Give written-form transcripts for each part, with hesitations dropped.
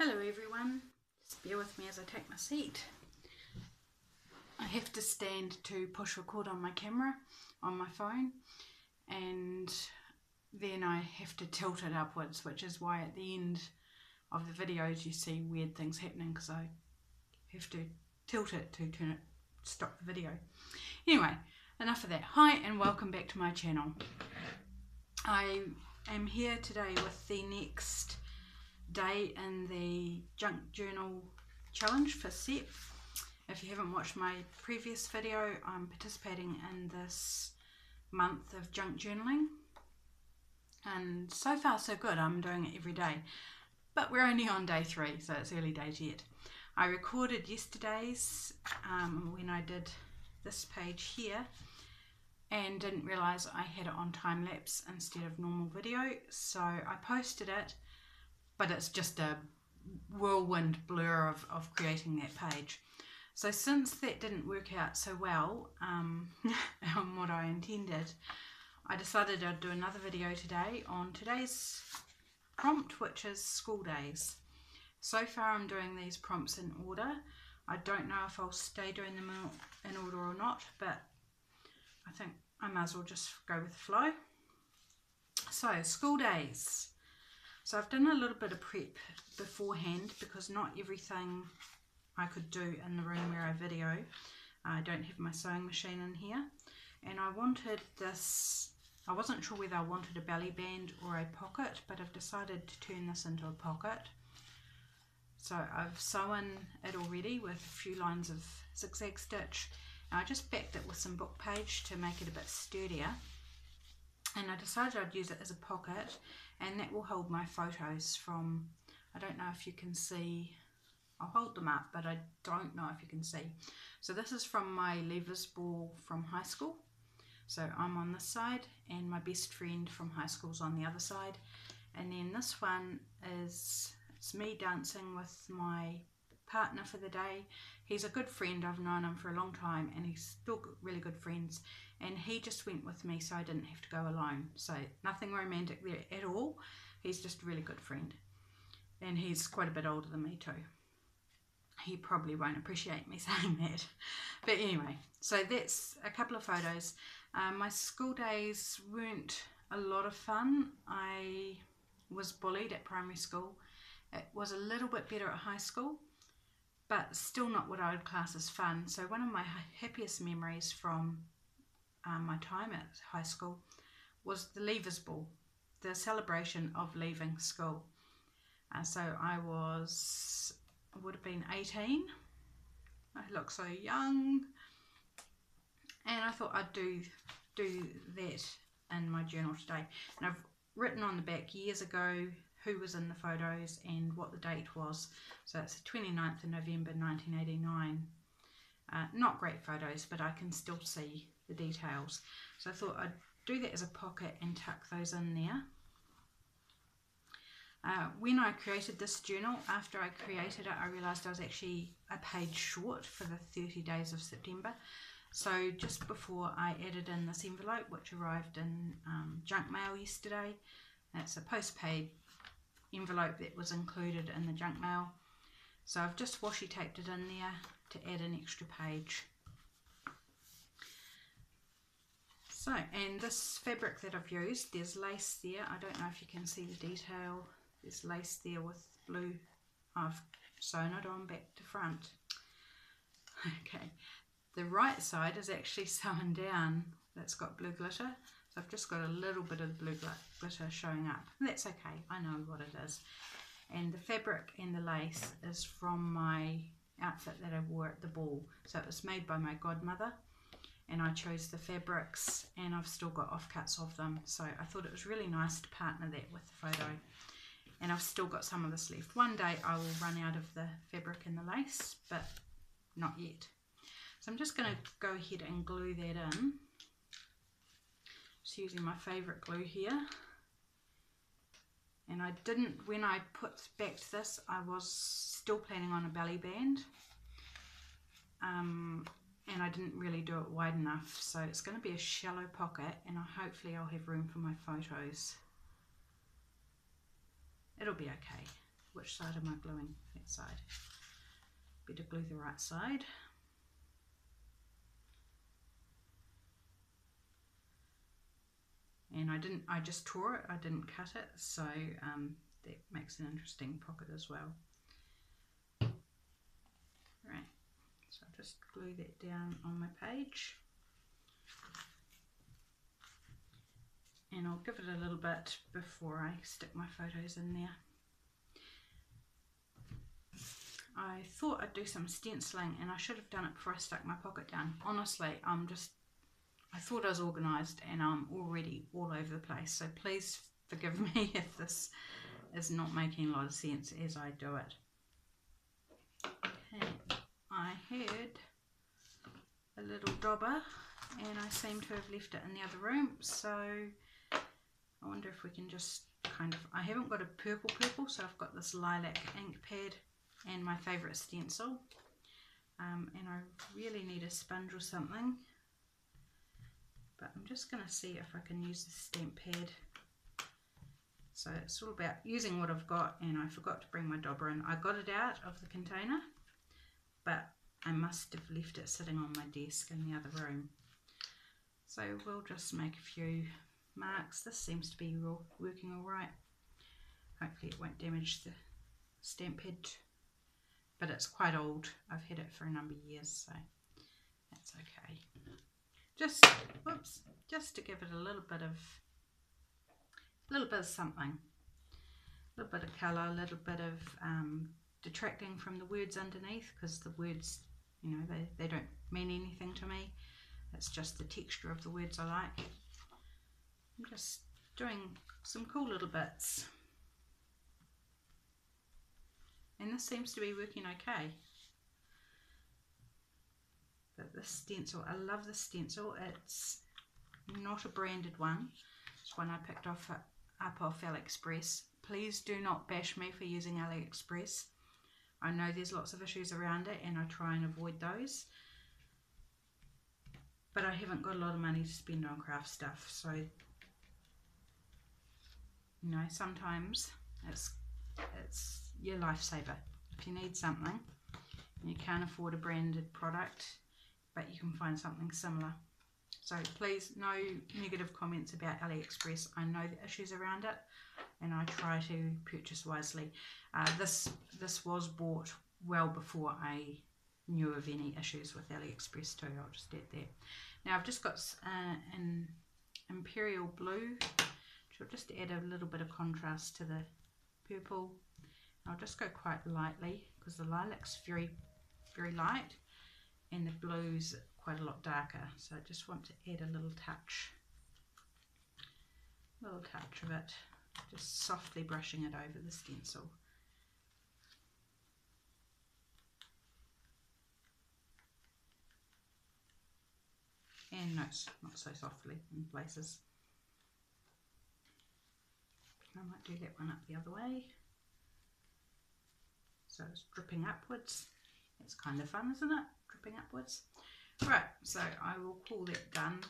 Hello everyone, just bear with me as I take my seat. I have to stand to push record on my camera on my phone, and then I have to tilt it upwards, which is why at the end of the videos you see weird things happening, because I have to tilt it to stop the video. Anyway, enough of that. Hi and welcome back to my channel. I am here today with the next day in the junk journal challenge for SEP. If you haven't watched my previous video, I'm participating in this month of junk journaling, and so far so good. I'm doing it every day, but we're only on day 3, so it's early days yet. I recorded yesterday's when I did this page here, and didn't realise I had it on time lapse instead of normal video, so I posted it, but it's just a whirlwind blur of creating that page. So since that didn't work out so well on what I intended, I decided I'd do another video today on today's prompt, which is school days. So far I'm doing these prompts in order. I don't know if I'll stay doing them in order or not, but I think I might as well just go with the flow. So, school days. So I've done a little bit of prep beforehand, because not everything I could do in the room where I video. I don't have my sewing machine in here, and I wanted this, I wasn't sure whether I wanted a belly band or a pocket, but I've decided to turn this into a pocket. So I've sewn it already with a few lines of zigzag stitch, and I just backed it with some book page to make it a bit sturdier, and I decided I'd use it as a pocket, and that will hold my photos from, I don't know if you can see, I'll hold them up, but I don't know if you can see. So this is from my leavers ball from high school. So I'm on this side, and my best friend from high school's on the other side. And then this one is, it's me dancing with my partner for the day. He's a good friend, I've known him for a long time, and he's still really good friends, and he just went with me so I didn't have to go alone. So nothing romantic there at all. He's just a really good friend, and he's quite a bit older than me too. He probably won't appreciate me saying that, but anyway, so that's a couple of photos. My school days weren't a lot of fun. I was bullied at primary school. It was a little bit better at high school, but still not what I would class as fun. So one of my happiest memories from my time at high school was the leavers ball, the celebration of leaving school. So I would have been 18. I look so young, and I thought I'd do that in my journal today. And I've written on the back years ago who was in the photos and what the date was. So it's the 29th of November 1989. Not great photos, but I can still see the details. So I thought I'd do that as a pocket and tuck those in there. When I created this journal, after I created it, I realised I was actually a page short for the 30 days of September. So just before I added in this envelope, which arrived in junk mail yesterday, it's a postpaid envelope that was included in the junk mail. So I've just washi taped it in there to add an extra page. So, and this fabric that I've used, there's lace there. I don't know if you can see the detail. There's lace there with blue. I've sewn it on back to front. Okay, the right side is actually sewn down. That's got blue glitter. So I've just got a little bit of blue glitter showing up. That's okay, I know what it is. And the fabric and the lace is from my outfit that I wore at the ball. So it was made by my godmother, and I chose the fabrics, and I've still got offcuts of them. So I thought it was really nice to partner that with the photo. And I've still got some of this left. One day I will run out of the fabric and the lace, but not yet. So I'm just going to go ahead and glue that in. Just using my favourite glue here. And I didn't, when I put back to this, I was still planning on a belly band. And I didn't really do it wide enough. So it's going to be a shallow pocket, and hopefully I'll have room for my photos. It'll be okay. which side am I gluing? That side. Better glue the right side. And I just tore it, I didn't cut it, so that makes an interesting pocket as well. Right, so I'll just glue that down on my page. And I'll give it a little bit before I stick my photos in there. I thought I'd do some stenciling, and I should have done it before I stuck my pocket down. Honestly, I thought I was organised and I'm already all over the place. So please forgive me if this is not making a lot of sense as I do it. Okay, I heard a little dauber and I seem to have left it in the other room. So I wonder if we can just kind of, I haven't got a purple, so I've got this lilac ink pad and my favourite stencil. And I really need a sponge or something. But I'm just going to see if I can use the stamp pad. So it's all about using what I've got, and I forgot to bring my dauber in. I got it out of the container, but I must have left it sitting on my desk in the other room. So we'll just make a few marks. This seems to be working all right. Hopefully it won't damage the stamp pad, but it's quite old. I've had it for a number of years, so that's okay. Just to give it a little bit of something, a little bit of colour, a little bit of detracting from the words underneath, because the words, you know, they don't mean anything to me. It's just the texture of the words I like. I'm just doing some cool little bits, and this seems to be working okay. But this stencil, I love this stencil. It's not a branded one. It's one I picked up off AliExpress. Please do not bash me for using AliExpress. I know there's lots of issues around it and I try and avoid those. But I haven't got a lot of money to spend on craft stuff, so you know, sometimes it's your lifesaver. If you need something and you can't afford a branded product, but you can find something similar. So please, no negative comments about AliExpress. I know the issues around it and I try to purchase wisely. This was bought well before I knew of any issues with AliExpress too. I'll just add that. Now I've just got an Imperial Blue, which I'll just add a little bit of contrast to the purple. I'll just go quite lightly because the lilac's very, very light and the blue's quite a lot darker, so I just want to add a little touch of it, just softly brushing it over the stencil. And no, not so softly in places. I might do that one up the other way, so it's dripping upwards. It's kind of fun, isn't it? Dripping upwards. Right, so I will call that done.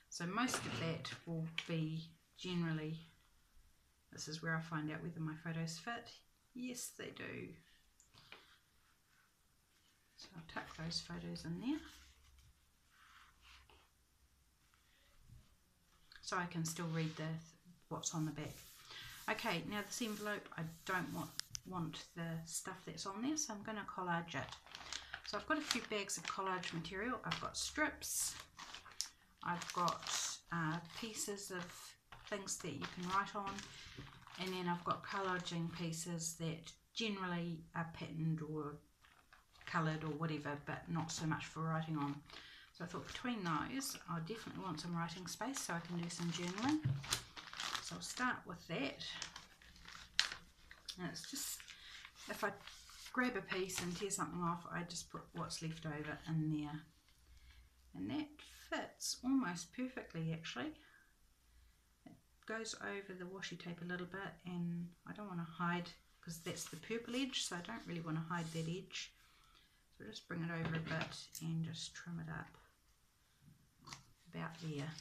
So most of that will be generally, this is where I find out whether my photos fit. Yes, they do. So I'll tuck those photos in there, so I can still read what's on the back. Okay, now this envelope, I don't want the stuff that's on there, so I'm going to collage it. So I've got a few bags of collage material. I've got strips, I've got pieces of things that you can write on, and then I've got collaging pieces that generally are patterned or coloured or whatever, but not so much for writing on. So I thought between those, I definitely want some writing space so I can do some journaling. So I'll start with that. And it's just, if I grab a piece and tear something off, I just put what's left over in there. And that fits almost perfectly actually. It goes over the washi tape a little bit, and I don't want to hide, because that's the purple edge, so I don't really want to hide that edge. So just bring it over a bit and just trim it up about there.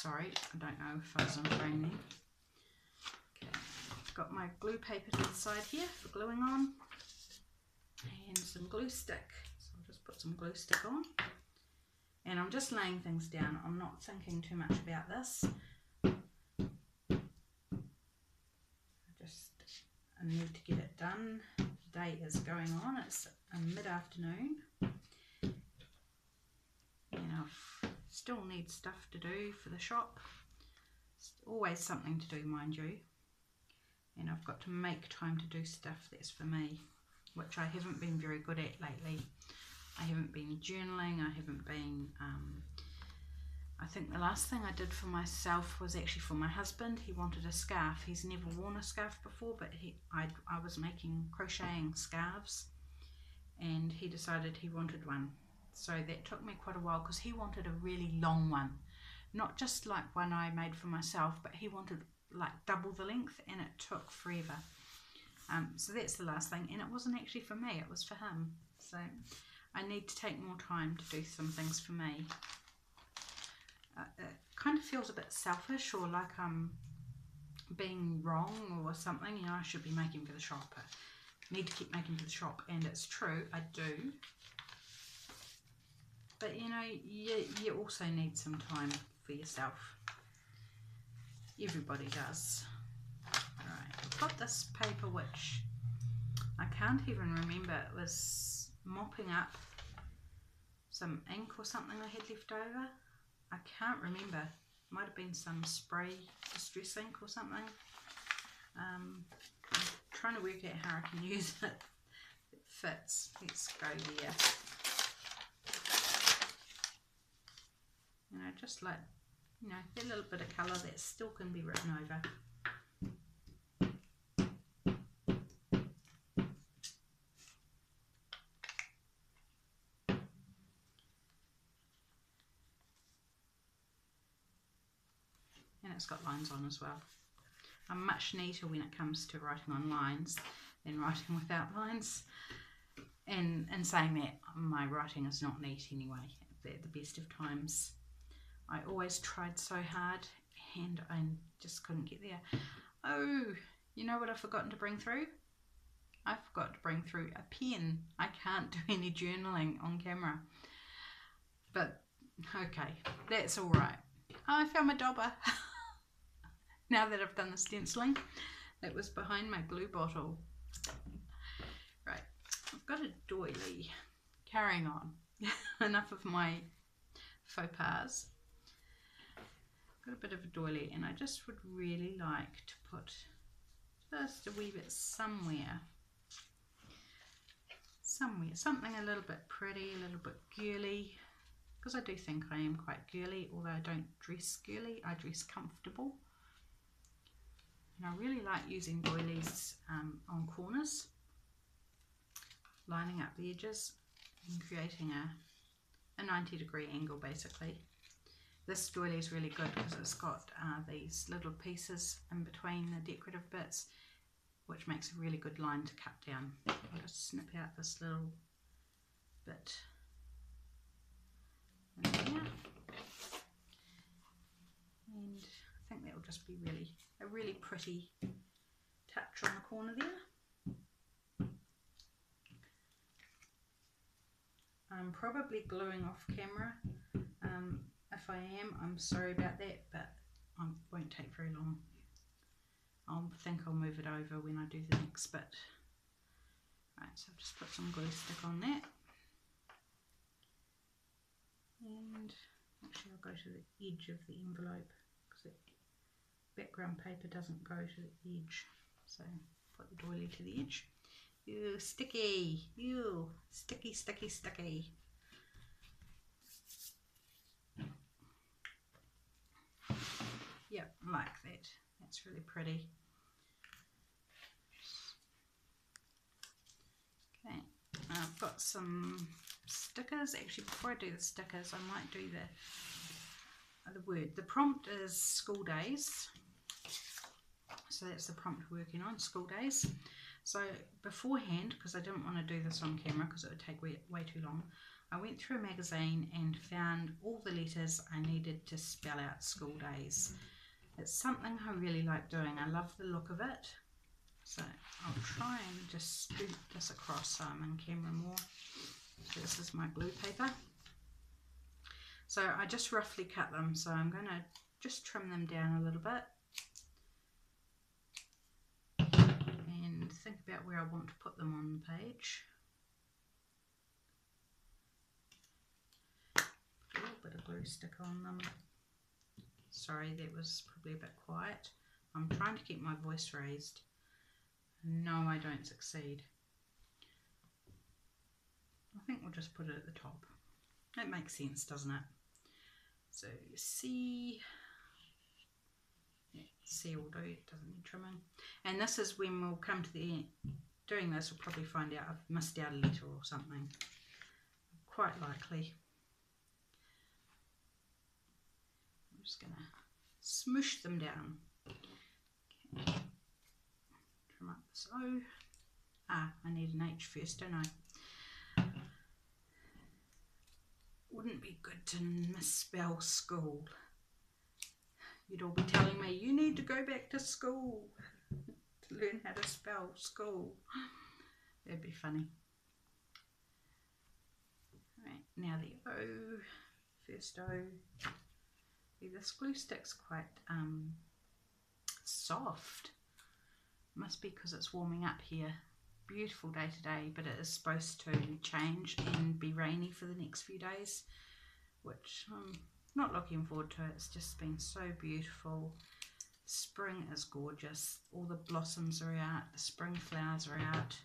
Sorry, I don't know if I was on train there. Okay, I've got my glue paper to the side here for gluing on, and some glue stick. So I'll just put some glue stick on, and I'm just laying things down. I'm not thinking too much about this. I need to get it done. The day is going on. It's mid-afternoon. Still need stuff to do for the shop. It's always something to do, mind you. And I've got to make time to do stuff that's for me, which I haven't been very good at lately. I haven't been journaling. I haven't been... I think the last thing I did for myself was actually for my husband. He wanted a scarf. He's never worn a scarf before, but I was crocheting scarves, and he decided he wanted one. So that took me quite a while because he wanted a really long one. Not just like one I made for myself, but he wanted like double the length, and it took forever. So that's the last thing, and it wasn't actually for me, it was for him. So I need to take more time to do some things for me. It kind of feels a bit selfish, or like I'm being wrong or something. You know, I should be making for the shop. I need to keep making for the shop, and it's true, I do. But you know, you also need some time for yourself. Everybody does. Alright, I've got this paper which I can't even remember. It was mopping up some ink or something I had left over. I can't remember. Might have been some spray distress ink or something. I'm trying to work out how I can use it. It fits. Let's go there. You know, just like, you know, that little bit of colour that still can be written over. And it's got lines on as well. I'm much neater when it comes to writing on lines than writing without lines. And in saying that, my writing is not neat anyway, at the best of times. I always tried so hard and I just couldn't get there. Oh, you know what I've forgotten to bring through? I forgot to bring through a pen. I can't do any journaling on camera. But, okay, that's all right. Oh, I found my dauber. Now that I've done the stenciling, that was behind my glue bottle. Right, I've got a doily. Carrying on. Enough of my faux pas. Got a bit of a doily, and I just would really like to put just a wee bit somewhere, something a little bit pretty, a little bit girly, because I do think I am quite girly, although I don't dress girly, I dress comfortable. And I really like using doilies on corners, lining up the edges and creating a 90-degree angle basically. This doily is really good because it's got these little pieces in between the decorative bits, which makes a really good line to cut down. I'll just snip out this little bit in here. And I think that will just be a really pretty touch on the corner there. I'm probably gluing off camera. If I am, I'm sorry about that, but it won't take very long. I think I'll move it over when I do the next bit. Right, so I've just put some glue stick on that. And actually I'll go to the edge of the envelope because the background paper doesn't go to the edge. So put the doily to the edge. Ew, sticky! Ew, sticky, sticky, sticky. Yep, like that. That's really pretty. Okay, I've got some stickers. Actually, before I do the stickers, I might do the word. The prompt is school days. So that's the prompt we're working on, school days. So beforehand, because I didn't want to do this on camera because it would take way too long, I went through a magazine and found all the letters I needed to spell out school days. It's something I really like doing. I love the look of it. So I'll try and just scoot this across so I'm in camera more. So this is my glue paper. So I just roughly cut them, so I'm going to just trim them down a little bit. And think about where I want to put them on the page. Put a little bit of glue stick on them. Sorry, that was probably a bit quiet. I'm trying to keep my voice raised. No, I don't succeed. I think we'll just put it at the top. That makes sense, doesn't it? So C, yeah, C will do, it doesn't need trimming. And this is when we'll come to the end. Doing this, we'll probably find out I've missed out a letter or something. Quite likely. I'm just going to smoosh them down. Okay. Trim up this O. Ah, I need an H first, don't I? Wouldn't be good to misspell school. You'd all be telling me, you need to go back to school to learn how to spell school. That'd be funny. Right, now the O, first O. This glue stick's quite soft. Must be because it's warming up here. Beautiful day today, but it is supposed to change and be rainy for the next few days, which I'm not looking forward to. It's just been so beautiful. Spring is gorgeous. All the blossoms are out, the spring flowers are out.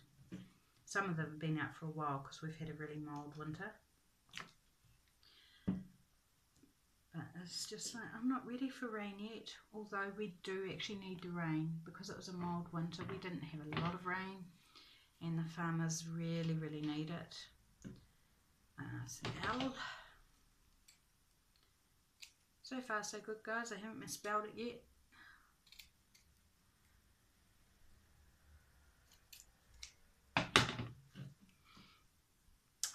Some of them have been out for a while because we've had a really mild winter. But it's just like, I'm not ready for rain yet, although we do actually need the rain. Because it was a mild winter, we didn't have a lot of rain. And the farmers really, really need it. So L. So far so good, guys. I haven't misspelled it yet.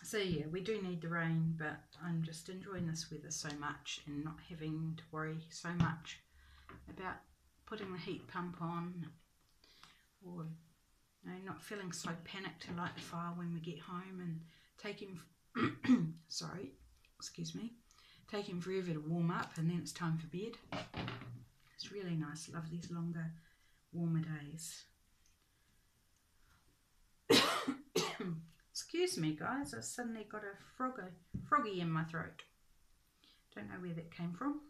So yeah, we do need the rain, but I'm just enjoying this weather so much and not having to worry so much about putting the heat pump on, or not feeling so panicked to light the fire when we get home and taking sorry, excuse me, taking forever to warm up and then it's time for bed. It's really nice. Love these longer, warmer days. Excuse me, guys. I suddenly got a froggy in my throat. Don't know where that came from.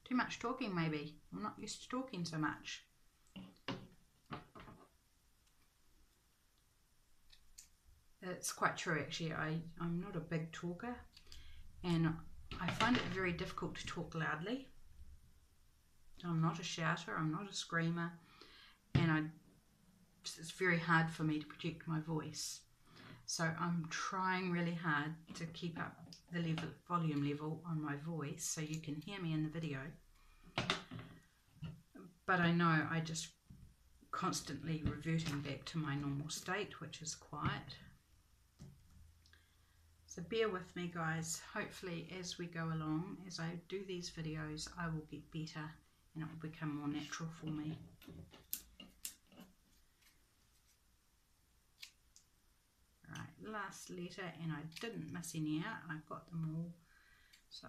Too much talking, maybe. I'm not used to talking so much. It's quite true, actually. I'm not a big talker, and I find it very difficult to talk loudly. I'm not a shouter, I'm not a screamer, and it's very hard for me to project my voice. So I'm trying really hard to keep up the volume level on my voice so you can hear me in the video. But I know I just constantly reverting back to my normal state, which is quiet. So bear with me, guys. Hopefully as we go along, as I do these videos, I will get better and it will become more natural for me. Right, last letter, and I didn't miss any out. I got them all, so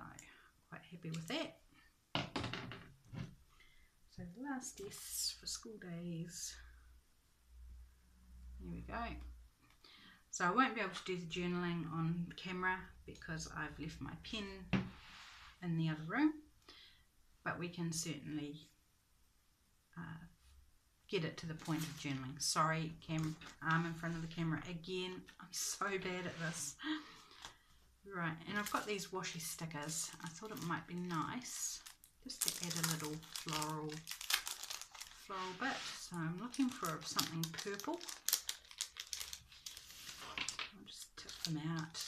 quite happy with that. So the last S for school days. Here we go. So I won't be able to do the journaling on camera because I've left my pen in the other room, but we can certainly get it to the point of journaling. Sorry, arm in front of the camera again. I'm so bad at this. Right, and I've got these washi stickers. I thought it might be nice just to add a little floral bit. So I'm looking for something purple. I'll just tip them out.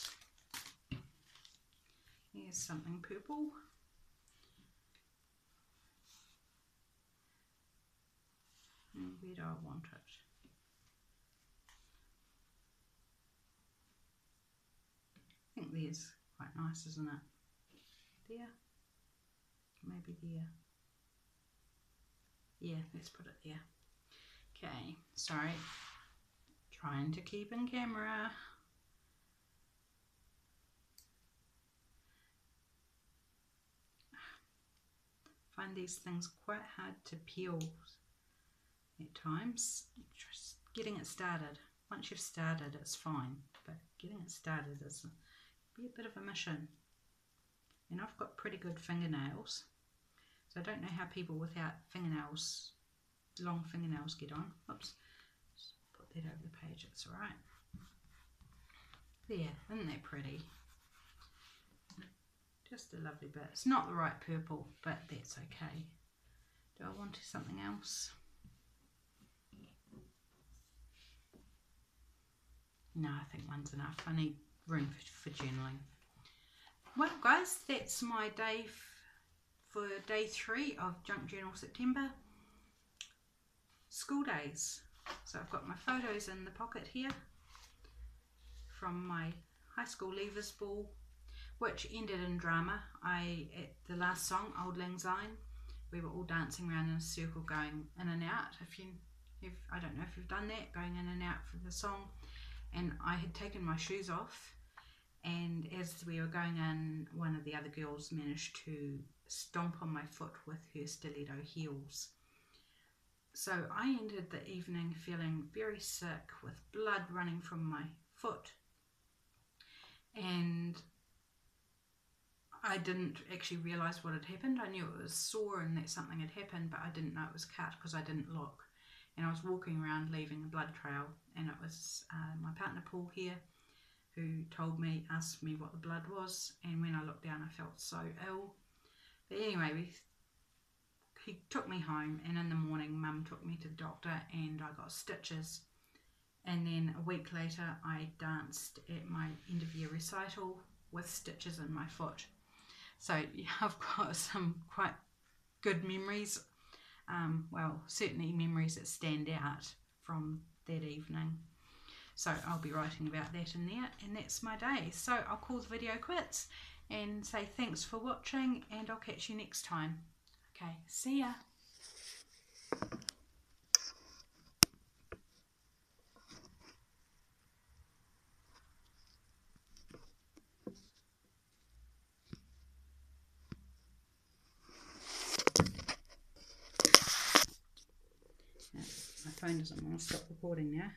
Here's something purple. And where do I want it? there's quite nice, isn't it? There. Maybe there. Yeah, let's put it there. Okay, sorry. Trying to keep in camera. Find these things quite hard to peel at times. Just getting it started. Once you've started, it's fine, but getting it started is be a bit of a mission. And I've got pretty good fingernails, so I don't know how people without fingernails, long fingernails, get on. Oops, just put that over the page, it's alright. There, isn't that pretty? Just a lovely bit. It's not the right purple, but that's okay. Do I want something else? No, I think one's enough. I need room for journaling. Well, guys, that's my day for day 3 of Junk Journal September. School days. So I've got my photos in the pocket here from my high school leavers ball, which ended in drama. At the last song, Auld Lang Syne, we were all dancing around in a circle, going in and out. I don't know if you've done that, going in and out for the song. And I had taken my shoes off, and as we were going in, one of the other girls managed to stomp on my foot with her stiletto heels. So I ended the evening feeling very sick, with blood running from my foot, and I didn't actually realise what had happened. I knew it was sore and that something had happened, but I didn't know it was cut because I didn't look. And I was walking around leaving a blood trail, and it was my partner Paul here who asked me what the blood was, and when I looked down I felt so ill. But anyway, he took me home, and in the morning Mum took me to the doctor and I got stitches. And then a week later I danced at my end of year recital with stitches in my foot. So yeah, I've got some quite good memories. Well, certainly memories that stand out from that evening. So I'll be writing about that in there, and that's my day. So I'll call the video quits and say thanks for watching, and I'll catch you next time. Okay, see ya. My phone doesn't want to stop recording now.